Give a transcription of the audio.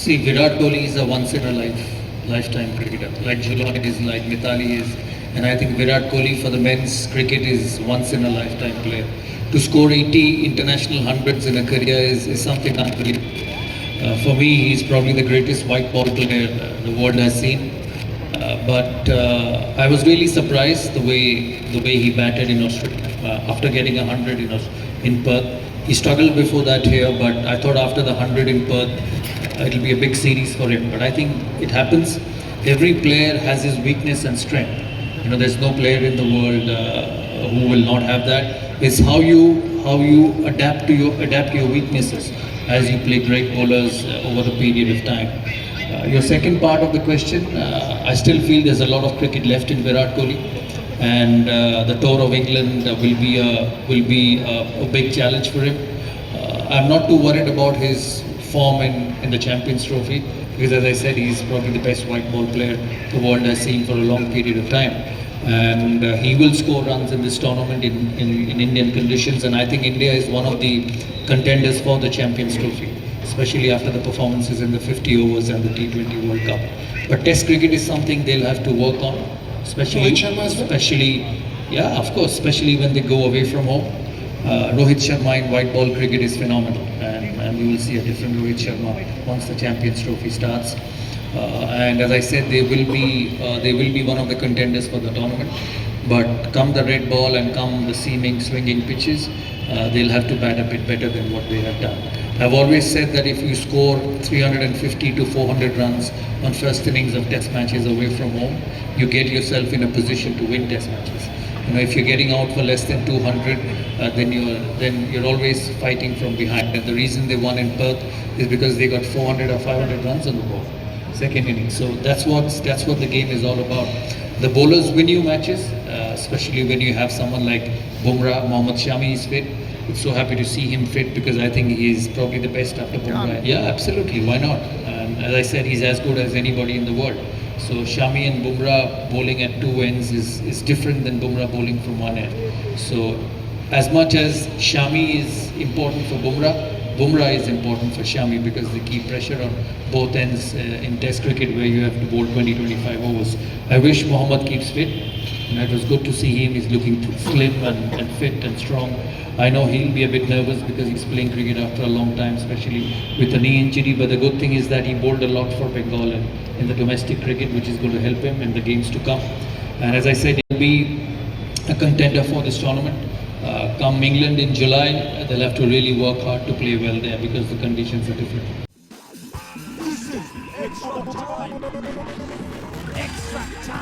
See, Virat Kohli is a once in a lifetime cricketer. Like Jhulan is, like Mithali is, and I think Virat Kohli for the men's cricket is once in a lifetime player. To score 80 international hundreds in a career is something unbelievable. For me, he's probably the greatest white ball player the world has seen. But I was really surprised the way he batted in Australia after getting 100 in Perth. He struggled before that here, but I thought after the 100 in Perth, it'll be a big series for him. But I think it happens. Every player has his weakness and strength. There's no player in the world who will not have that. It's how you adapt your weaknesses as you play great bowlers over the period of time. Your second part of the question, I still feel there's a lot of cricket left in Virat Kohli, and the tour of England will be a big challenge for him. I'm not too worried about his form in the Champions Trophy because, as I said, he's probably the best white ball player the world has seen for a long period of time, and he will score runs in this tournament in Indian conditions. And I think India is one of the contenders for the Champions Trophy, especially after the performances in the 50 overs and the T20 World Cup. But Test cricket is something they'll have to work on, especially of course, especially when they go away from home. Rohit Sharma in white ball cricket is phenomenal, and you will see a different Rohit Sharma once the Champions Trophy starts. And as I said, they will be one of the contenders for the tournament. But come the red ball and come the seaming, swinging pitches, they'll have to bat a bit better than what they have done. I've always said that if you score 350 to 400 runs on first innings of test matches away from home, you get yourself in a position to win test matches. If you're getting out for less than 200, then you're always fighting from behind. And the reason they won in Perth is because they got 400 or 500 runs on the board, second inning. So that's what the game is all about. The bowlers win you matches, especially when you have someone like Bumrah. Mohammad Shami is fit. I'm so happy to see him fit because I think he's probably the best after Bumrah. Yeah, absolutely. Why not? And as I said, he's as good as anybody in the world. So Shami and Bumrah bowling at two ends is different than Bumrah bowling from one end. So as much as Shami is important for Bumrah is important for Shami because they keep pressure on both ends in Test cricket where you have to bowl 20-25 overs. I wish Mohammad keeps fit. It was good to see him. He's looking slim and fit and strong. I know he'll be a bit nervous because he's playing cricket after a long time, especially with a knee injury. But the good thing is that he bowled a lot for Bengal in the domestic cricket, which is going to help him in the games to come. And as I said, he'll be a contender for this tournament. Come England in July, they'll have to really work hard to play well there because the conditions are different. Extra time. Extra time.